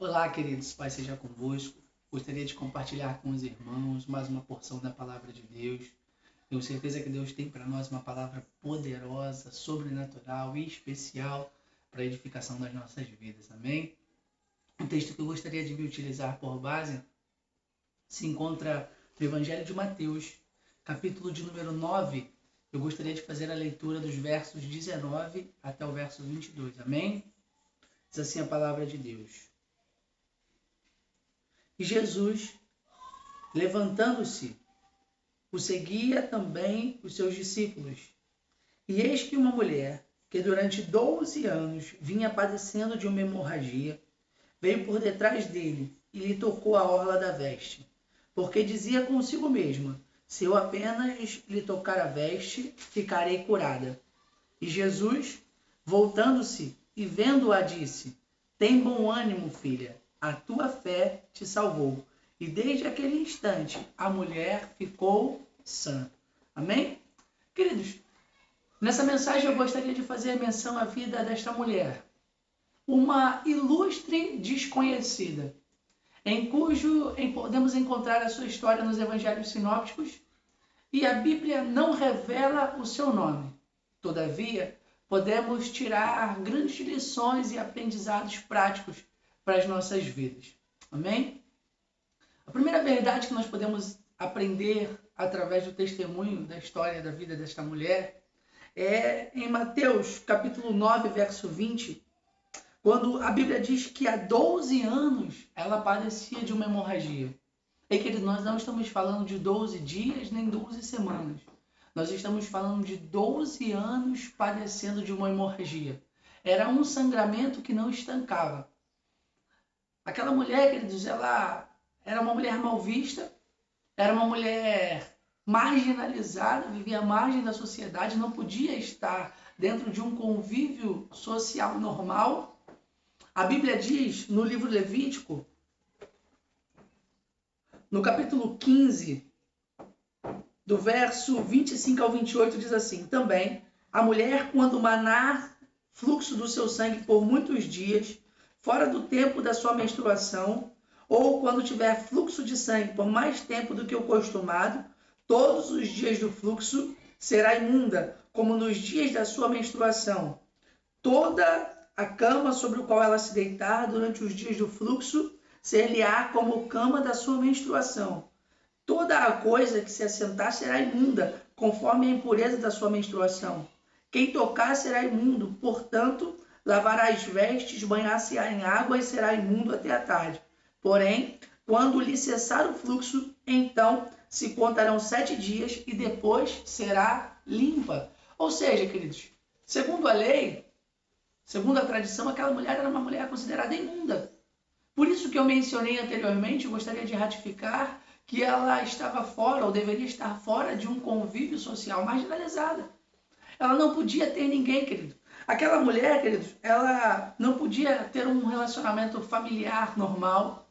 Olá, queridos, Pai seja convosco. Gostaria de compartilhar com os irmãos mais uma porção da palavra de Deus. Tenho certeza que Deus tem para nós uma palavra poderosa, sobrenatural e especial para a edificação das nossas vidas. Amém? O texto que eu gostaria de me utilizar por base se encontra no Evangelho de Mateus, capítulo de número 9. Eu gostaria de fazer a leitura dos versos 19 até o verso 22. Amém? Diz assim a palavra de Deus. E Jesus, levantando-se, o seguia também os seus discípulos. E eis que uma mulher, que durante 12 anos vinha padecendo de uma hemorragia, veio por detrás dele e lhe tocou a orla da veste, porque dizia consigo mesma: se eu apenas lhe tocar a veste, ficarei curada. E Jesus, voltando-se e vendo-a, disse: tem bom ânimo, filha, a tua fé te salvou. E desde aquele instante a mulher ficou sã. Amém? Queridos, nessa mensagem eu gostaria de fazer menção à vida desta mulher, uma ilustre desconhecida, podemos encontrar a sua história nos evangelhos sinópticos, e a Bíblia não revela o seu nome. Todavia, podemos tirar grandes lições e aprendizados práticos para as nossas vidas. Amém? A primeira verdade que nós podemos aprender através do testemunho da história da vida desta mulher é em Mateus, capítulo 9, verso 20, quando a Bíblia diz que há 12 anos ela padecia de uma hemorragia. E, querido, nós não estamos falando de 12 dias nem 12 semanas. Nós estamos falando de 12 anos padecendo de uma hemorragia. Era um sangramento que não estancava. Aquela mulher, queridos, ela era uma mulher mal vista, era uma mulher marginalizada, vivia à margem da sociedade, não podia estar dentro de um convívio social normal. A Bíblia diz no livro Levítico, no capítulo 15, do verso 25 ao 28, diz assim: também, a mulher, quando manar fluxo do seu sangue por muitos dias, fora do tempo da sua menstruação, ou quando tiver fluxo de sangue por mais tempo do que o costumado, todos os dias do fluxo será imunda, como nos dias da sua menstruação. Toda a cama sobre o qual ela se deitar durante os dias do fluxo ser-lhe-á como cama da sua menstruação. Toda a coisa que se assentar será imunda, conforme a impureza da sua menstruação. Quem tocar será imundo, portanto, lavará as vestes, banhar-se-á em água e será imundo até a tarde. Porém, quando lhe cessar o fluxo, então se contarão 7 dias e depois será limpa. Ou seja, queridos, segundo a lei, segundo a tradição, aquela mulher era uma mulher considerada imunda. Por isso que eu mencionei anteriormente, eu gostaria de ratificar que ela estava fora, ou deveria estar fora, de um convívio social marginalizado. Ela não podia ter ninguém, querido. Aquela mulher, queridos, ela não podia ter um relacionamento familiar normal.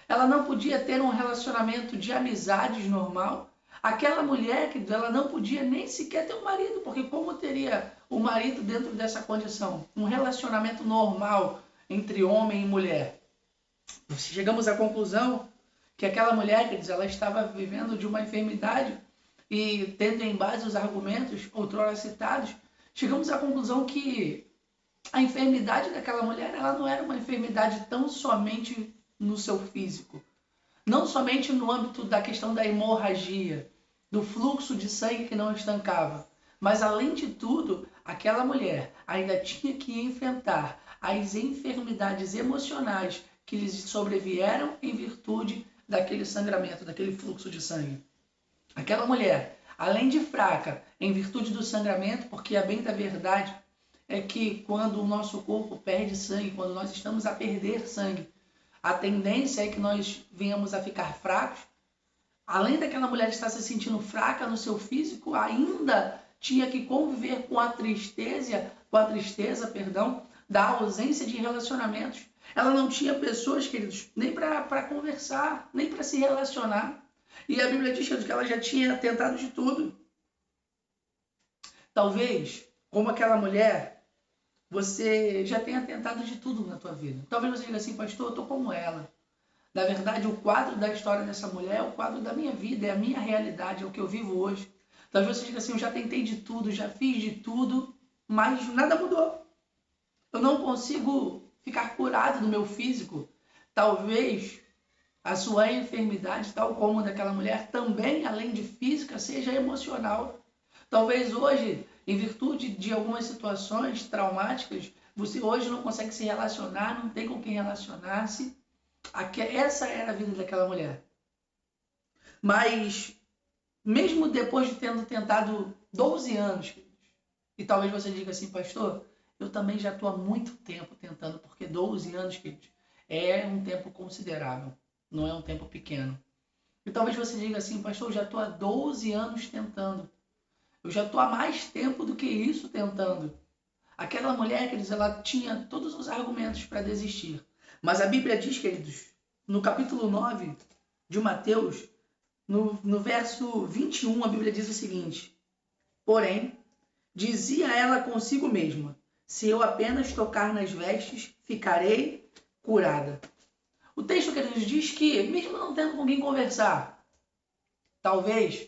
Ela não podia ter um relacionamento de amizades normal. Aquela mulher, querido, ela não podia nem sequer ter um marido, porque como teria o marido dentro dessa condição? Um relacionamento normal entre homem e mulher. Chegamos à conclusão que aquela mulher, quer dizer, ela estava vivendo de uma enfermidade e, tendo em base os argumentos outrora citados, chegamos à conclusão que a enfermidade daquela mulher, ela não era uma enfermidade tão somente no seu físico, não somente no âmbito da questão da hemorragia, do fluxo de sangue que não estancava, mas, além de tudo, aquela mulher ainda tinha que enfrentar as enfermidades emocionais que lhes sobrevieram em virtude daquele sangramento, daquele fluxo de sangue. Aquela mulher, além de fraca em virtude do sangramento, porque a bem da verdade é que quando o nosso corpo perde sangue, quando nós estamos a perder sangue, a tendência é que nós venhamos a ficar fracos. Além daquela mulher estar se sentindo fraca no seu físico, ainda tinha que conviver com a tristeza, da ausência de relacionamentos. Ela não tinha pessoas, queridos, nem para conversar, nem para se relacionar. E a Bíblia diz que ela já tinha tentado de tudo. Talvez, como aquela mulher, você já tenha tentado de tudo na tua vida. Talvez você diga assim, pastor, eu tô como ela. Na verdade, o quadro da história dessa mulher é o quadro da minha vida, é a minha realidade, é o que eu vivo hoje. Talvez você diga assim, eu já tentei de tudo, já fiz de tudo, mas nada mudou. Eu não consigo ficar curado do meu físico. Talvez a sua enfermidade, tal como daquela mulher, também, além de física, seja emocional. Talvez hoje, em virtude de algumas situações traumáticas, você hoje não consegue se relacionar, não tem com quem relacionar-se. Essa era a vida daquela mulher. Mas, mesmo depois de tendo tentado 12 anos, e talvez você diga assim, pastor, eu também já estou há muito tempo tentando, porque 12 anos, queridos, é um tempo considerável, não é um tempo pequeno. E talvez você diga assim, pastor, eu já estou há 12 anos tentando. Eu já estou há mais tempo do que isso tentando. Aquela mulher, queridos, ela tinha todos os argumentos para desistir. Mas a Bíblia diz, queridos, no capítulo 9 de Mateus, no verso 21, a Bíblia diz o seguinte: porém, dizia ela consigo mesma, se eu apenas tocar nas vestes, ficarei curada. O texto, queridos, diz que, mesmo não tendo com quem conversar, talvez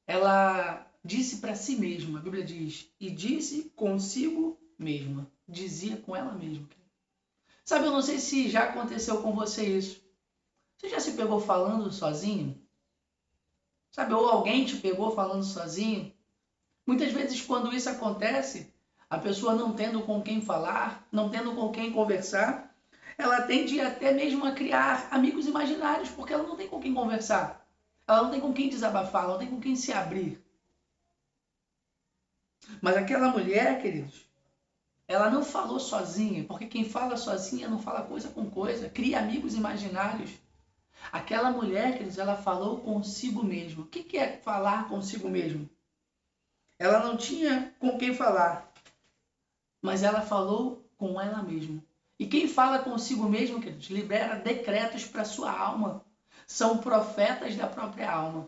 ela disse para si mesma, a Bíblia diz, e disse consigo mesma, dizia com ela mesma. Sabe, eu não sei se já aconteceu com você isso. Você já se pegou falando sozinho? Sabe, ou alguém te pegou falando sozinho? Muitas vezes quando isso acontece, a pessoa não tendo com quem falar, não tendo com quem conversar, ela tende até mesmo a criar amigos imaginários, porque ela não tem com quem conversar. Ela não tem com quem desabafar, ela não tem com quem se abrir. Mas aquela mulher, queridos, ela não falou sozinha, porque quem fala sozinha não fala coisa com coisa, cria amigos imaginários. Aquela mulher, queridos, ela falou consigo mesma. O que é falar consigo mesmo? Ela não tinha com quem falar, mas ela falou com ela mesma. E quem fala consigo mesmo, queridos, libera decretos para sua alma. São profetas da própria alma.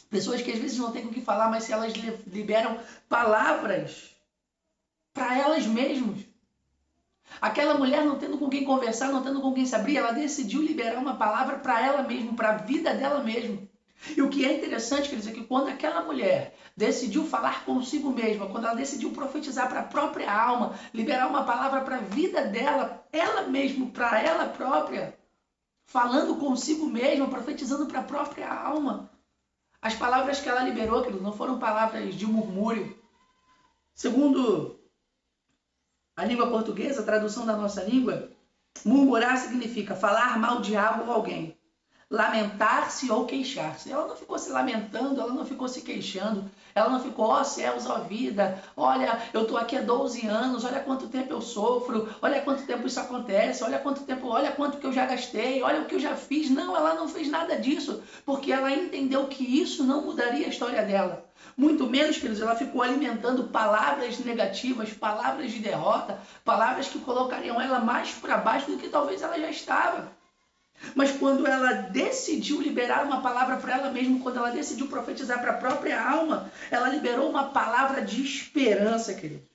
Pessoas que às vezes não têm com quem falar, mas se elas liberam palavras para elas mesmas. Aquela mulher não tendo com quem conversar, não tendo com quem se abrir, ela decidiu liberar uma palavra para ela mesma, para a vida dela mesma. E o que é interessante, quer dizer, que quando aquela mulher decidiu falar consigo mesma, quando ela decidiu profetizar para a própria alma, liberar uma palavra para a vida dela, ela mesma, para ela própria, falando consigo mesma, profetizando para a própria alma. As palavras que ela liberou, querido, não foram palavras de murmúrio. Segundo a língua portuguesa, a tradução da nossa língua, murmurar significa falar mal de algo ou alguém. Lamentar-se ou queixar-se. Ela não ficou se lamentando, ela não ficou se queixando, ela não ficou, ó céus, ó vida, olha, eu estou aqui há 12 anos, olha quanto tempo eu sofro, olha quanto tempo isso acontece, olha quanto tempo, olha quanto que eu já gastei, olha o que eu já fiz. Não, ela não fez nada disso, porque ela entendeu que isso não mudaria a história dela. Muito menos, queridos, ela ficou alimentando palavras negativas, palavras de derrota, palavras que colocariam ela mais para baixo do que talvez ela já estava. Mas quando ela decidiu liberar uma palavra para ela mesma, quando ela decidiu profetizar para a própria alma, ela liberou uma palavra de esperança, querido.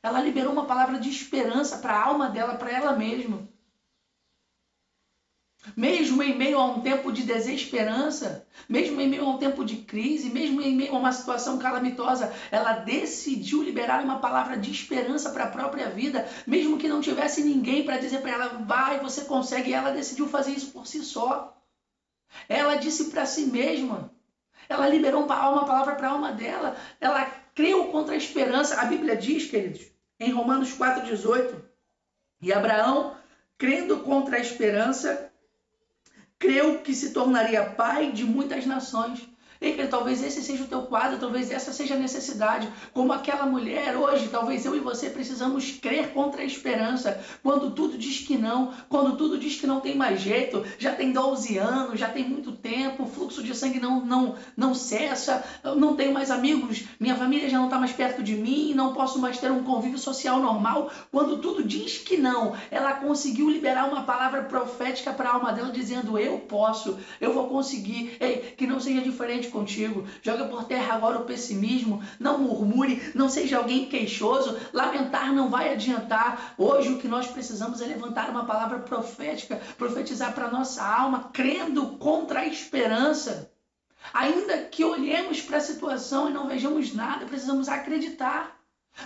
Ela liberou uma palavra de esperança para a alma dela, para ela mesma. Mesmo em meio a um tempo de desesperança, mesmo em meio a um tempo de crise, mesmo em meio a uma situação calamitosa, ela decidiu liberar uma palavra de esperança para a própria vida, mesmo que não tivesse ninguém para dizer para ela, vai, você consegue, e ela decidiu fazer isso por si só. Ela disse para si mesma, ela liberou uma palavra para a alma dela, ela creu contra a esperança. A Bíblia diz, queridos, em Romanos 4,18, e Abraão, crendo contra a esperança, creu que se tornaria pai de muitas nações. E talvez esse seja o teu quadro, talvez essa seja a necessidade. Como aquela mulher hoje, talvez eu e você precisamos crer contra a esperança. Quando tudo diz que não, quando tudo diz que não tem mais jeito, já tem 12 anos, já tem muito tempo, o fluxo de sangue não cessa, eu não tenho mais amigos, minha família já não está mais perto de mim, não posso mais ter um convívio social normal. Quando tudo diz que não, ela conseguiu liberar uma palavra profética para a alma dela, dizendo, eu posso, eu vou conseguir. Ei, que não seja diferente contigo. Joga por terra agora o pessimismo. Não murmure, não seja alguém queixoso. Lamentar não vai adiantar. Hoje o que nós precisamos é levantar uma palavra profética, profetizar para nossa alma, crendo contra a esperança. Ainda que olhemos para a situação e não vejamos nada, precisamos acreditar.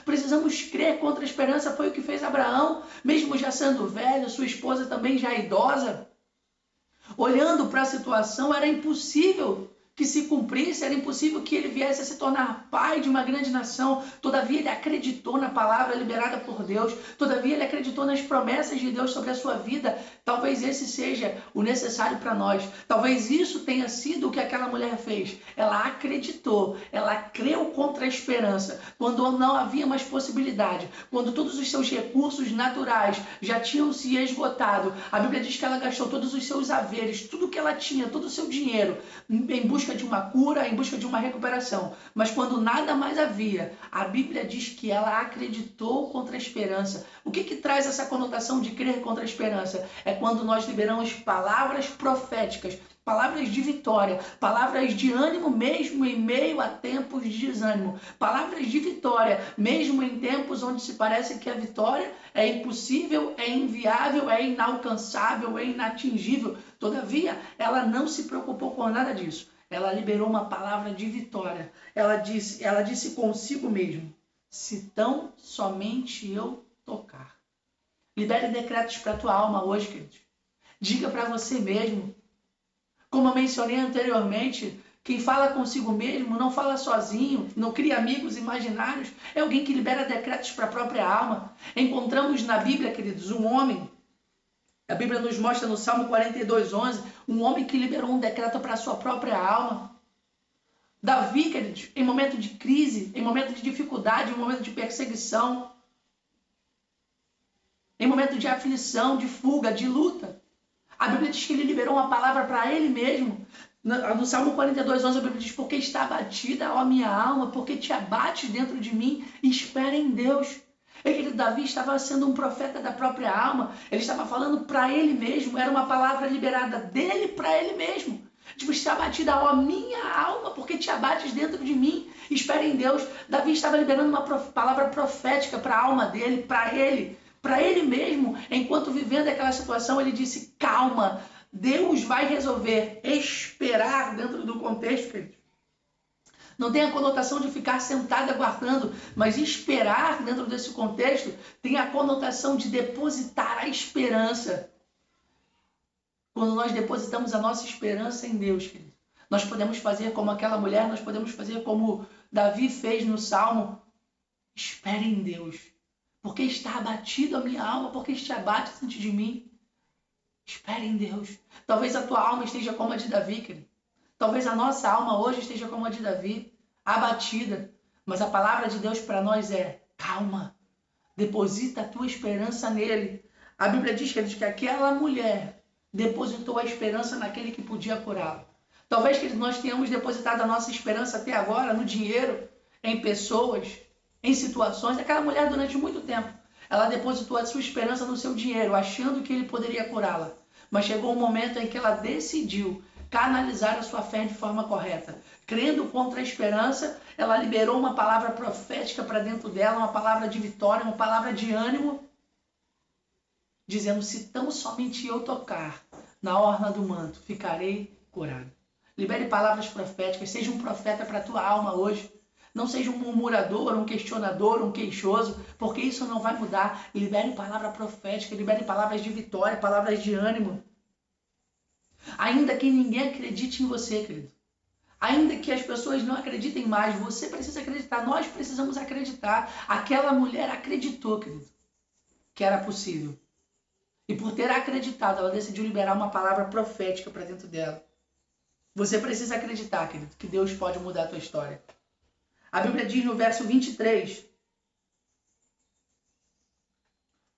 Precisamos crer contra a esperança. Foi o que fez Abraão, mesmo já sendo velho, sua esposa também já idosa. Olhando para a situação, era impossível que se cumprisse, era impossível que ele viesse a se tornar pai de uma grande nação. Todavia ele acreditou na palavra liberada por Deus, todavia ele acreditou nas promessas de Deus sobre a sua vida. Talvez esse seja o necessário para nós. Talvez isso tenha sido o que aquela mulher fez. Ela acreditou, ela creu contra a esperança, quando não havia mais possibilidade, quando todos os seus recursos naturais já tinham se esgotado. A Bíblia diz que ela gastou todos os seus haveres, tudo que ela tinha, todo o seu dinheiro, em busca de uma cura, em busca de uma recuperação. Mas quando nada mais havia, a Bíblia diz que ela acreditou contra a esperança. O que traz essa conotação de crer contra a esperança? É quando nós liberamos palavras proféticas, palavras de vitória, palavras de ânimo mesmo em meio a tempos de desânimo, palavras de vitória mesmo em tempos onde se parece que a vitória é impossível, é inviável, é inalcançável, é inatingível. Todavia, ela não se preocupou com nada disso. Ela liberou uma palavra de vitória. Ela disse consigo mesmo: se tão somente eu tocar. Libere decretos para a tua alma hoje, queridos. Diga para você mesmo. Como eu mencionei anteriormente, quem fala consigo mesmo não fala sozinho, não cria amigos imaginários. É alguém que libera decretos para a própria alma. Encontramos na Bíblia, queridos, um homem. A Bíblia nos mostra no Salmo 42:11, um homem que liberou um decreto para a sua própria alma. Davi, queridos, em momento de crise, em momento de dificuldade, em momento de perseguição, em momento de aflição, de fuga, de luta, a Bíblia diz que ele liberou uma palavra para ele mesmo. No Salmo 42:11, a Bíblia diz: porque está abatida, ó minha alma, porque te abates dentro de mim, espera em Deus. Davi estava sendo um profeta da própria alma, ele estava falando para ele mesmo, era uma palavra liberada dele para ele mesmo. Tipo, está abatida, ó minha alma, porque te abates dentro de mim, espera em Deus. Davi estava liberando uma palavra profética para a alma dele, para ele mesmo. Enquanto vivendo aquela situação, ele disse: calma, Deus vai resolver. Esperar dentro do contexto, querido, não tem a conotação de ficar sentado aguardando, mas esperar dentro desse contexto tem a conotação de depositar a esperança. Quando nós depositamos a nossa esperança em Deus, querido, nós podemos fazer como aquela mulher, nós podemos fazer como Davi fez no Salmo: espere em Deus, porque está abatido a minha alma, porque te abates diante de mim. Espere em Deus. Talvez a tua alma esteja como a de Davi, querido. Talvez a nossa alma hoje esteja como a de Davi, abatida. Mas a palavra de Deus para nós é: calma, deposita a tua esperança nele. A Bíblia diz que aquela mulher depositou a esperança naquele que podia curá-la. Talvez que nós tenhamos depositado a nossa esperança até agora no dinheiro, em pessoas, em situações. Aquela mulher, durante muito tempo, ela depositou a sua esperança no seu dinheiro, achando que ele poderia curá-la. Mas chegou um momento em que ela decidiu canalizar a sua fé de forma correta. Crendo contra a esperança, ela liberou uma palavra profética para dentro dela, uma palavra de vitória, uma palavra de ânimo, dizendo: se tão somente eu tocar na orla do manto, ficarei curado. Libere palavras proféticas, seja um profeta para a tua alma hoje. Não seja um murmurador, um questionador, um queixoso, porque isso não vai mudar. Libere palavra profética, libere palavras de vitória, palavras de ânimo. Ainda que ninguém acredite em você, querido. Ainda que as pessoas não acreditem mais, você precisa acreditar. Nós precisamos acreditar. Aquela mulher acreditou, querido, que era possível. E por ter acreditado, ela decidiu liberar uma palavra profética para dentro dela. Você precisa acreditar, querido, que Deus pode mudar a tua história. A Bíblia diz no verso 23,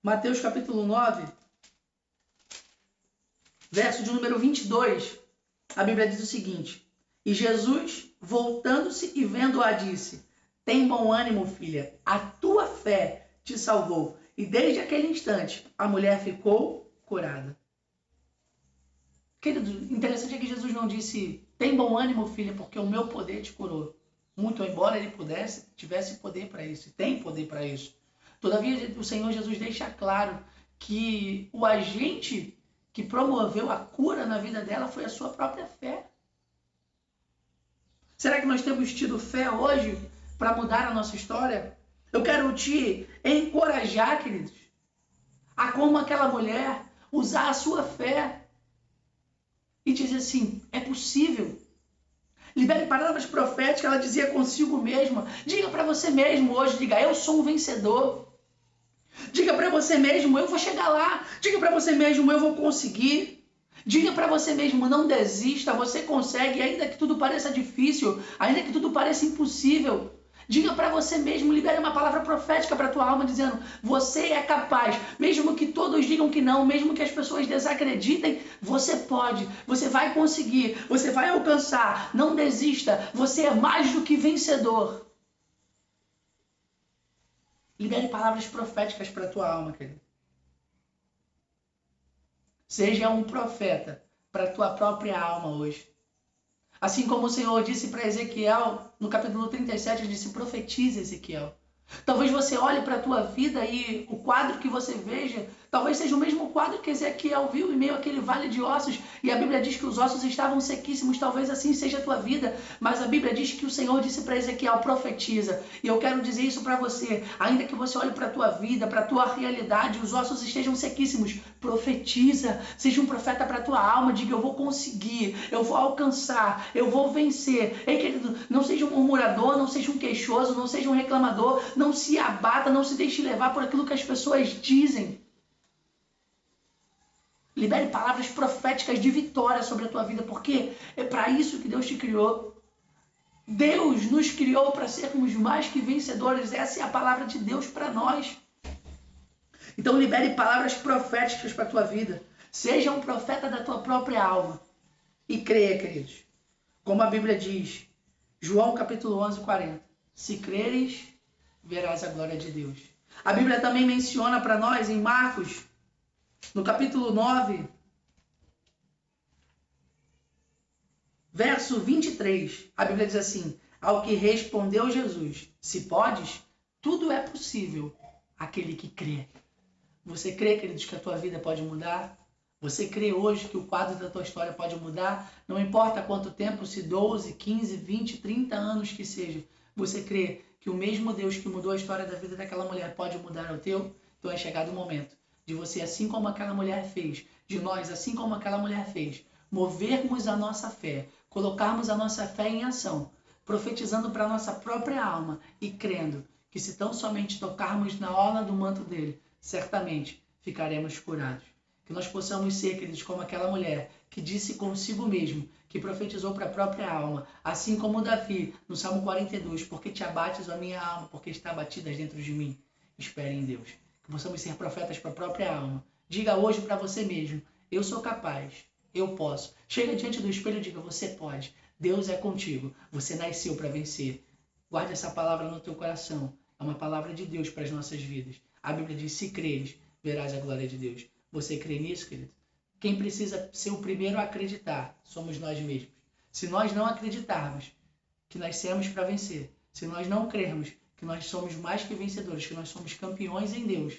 Mateus capítulo 9, verso de número 22, a Bíblia diz o seguinte: e Jesus, voltando-se e vendo-a, disse: tem bom ânimo, filha, a tua fé te salvou. E desde aquele instante, a mulher ficou curada. Querido, interessante é que Jesus não disse: Tem bom ânimo, filha, porque o meu poder te curou. Muito embora ele tivesse poder para isso, e tem poder para isso. Todavia, o Senhor Jesus deixa claro que o agente que promoveu a cura na vida dela foi a sua própria fé. Será que nós temos tido fé hoje para mudar a nossa história? Eu quero te encorajar, queridos, a como aquela mulher usar a sua fé e dizer assim, é possível. Libere palavras proféticas, ela dizia consigo mesma. Diga para você mesmo hoje, diga, eu sou um vencedor. Diga para você mesmo, eu vou chegar lá. Diga para você mesmo, eu vou conseguir. Diga para você mesmo, não desista, você consegue, ainda que tudo pareça difícil, ainda que tudo pareça impossível. Diga para você mesmo, libere uma palavra profética para a tua alma, dizendo, você é capaz, mesmo que todos digam que não, mesmo que as pessoas desacreditem, você pode, você vai conseguir, você vai alcançar, não desista, você é mais do que vencedor. Libere palavras proféticas para a tua alma, querido. Seja um profeta para a tua própria alma hoje. Assim como o Senhor disse para Ezequiel, no capítulo 37, ele disse, profetize, Ezequiel. Talvez você olhe para a tua vida e o quadro que você veja, talvez seja o mesmo quadro que Ezequiel viu em meio àquele vale de ossos. E a Bíblia diz que os ossos estavam sequíssimos, talvez assim seja a tua vida. Mas a Bíblia diz que o Senhor disse para Ezequiel, profetiza. E eu quero dizer isso para você, ainda que você olhe para a tua vida, para a tua realidade, os ossos estejam sequíssimos, profetiza. Seja um profeta para a tua alma, diga, eu vou conseguir, eu vou alcançar, eu vou vencer. Ei, querido, não seja um murmurador, não seja um queixoso, não seja um reclamador, não se abata, não se deixe levar por aquilo que as pessoas dizem. Libere palavras proféticas de vitória sobre a tua vida, porque é para isso que Deus te criou. Deus nos criou para sermos mais que vencedores. Essa é a palavra de Deus para nós. Então libere palavras proféticas para a tua vida. Seja um profeta da tua própria alma. E creia, queridos. Como a Bíblia diz, João capítulo 11, 40. Se creres, verás a glória de Deus. A Bíblia também menciona para nós em Marcos, no capítulo 9, verso 23, a Bíblia diz assim, ao que respondeu Jesus, se podes, tudo é possível àquele que crê. Você crê, queridos, que a tua vida pode mudar? Você crê hoje que o quadro da tua história pode mudar? Não importa quanto tempo, se 12, 15, 20, 30 anos que seja, você crê que o mesmo Deus que mudou a história da vida daquela mulher pode mudar o teu? Então é chegado o momento de você, assim como aquela mulher fez, de nós, assim como aquela mulher fez, movermos a nossa fé, colocarmos a nossa fé em ação, profetizando para a nossa própria alma e crendo que se tão somente tocarmos na orla do manto dele, certamente ficaremos curados. Que nós possamos ser, queridos, como aquela mulher que disse consigo mesmo, que profetizou para a própria alma, assim como Davi, no Salmo 42, porque te abates a minha alma, porque está abatida dentro de mim. Espere em Deus. Que possamos ser profetas para a própria alma. Diga hoje para você mesmo, eu sou capaz, eu posso. Chega diante do espelho e diga, você pode. Deus é contigo. Você nasceu para vencer. Guarde essa palavra no teu coração. É uma palavra de Deus para as nossas vidas. A Bíblia diz, se creres, verás a glória de Deus. Você crê nisso, querido? Quem precisa ser o primeiro a acreditar somos nós mesmos. Se nós não acreditarmos que nascemos para vencer, se nós não crermos que nós somos mais que vencedores, que nós somos campeões em Deus,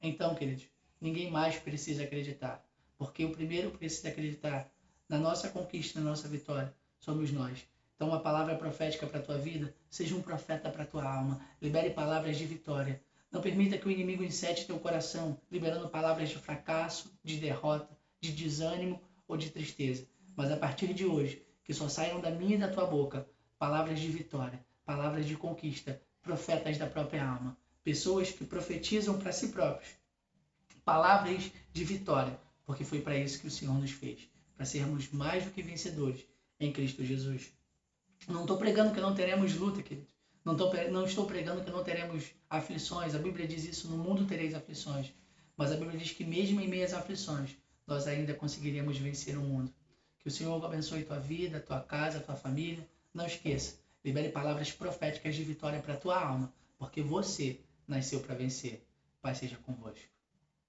então, queridos, ninguém mais precisa acreditar. Porque o primeiro precisa acreditar na nossa conquista, na nossa vitória, somos nós. Então, uma palavra profética para a tua vida, seja um profeta para a tua alma. Libere palavras de vitória. Não permita que o inimigo insete teu coração, liberando palavras de fracasso, de derrota, de desânimo ou de tristeza. Mas a partir de hoje, que só saiam da minha e da tua boca palavras de vitória, palavras de conquista, profetas da própria alma. Pessoas que profetizam para si próprios. Palavras de vitória, porque foi para isso que o Senhor nos fez. Para sermos mais do que vencedores em Cristo Jesus. Não estou pregando que não teremos luta, querido. Não estou pregando que não teremos aflições. A Bíblia diz isso, no mundo tereis aflições. Mas a Bíblia diz que mesmo em meio às aflições, nós ainda conseguiremos vencer o mundo. Que o Senhor abençoe tua vida, tua casa, tua família. Não esqueça, libere palavras proféticas de vitória para a tua alma, porque você nasceu para vencer. Pai seja convosco.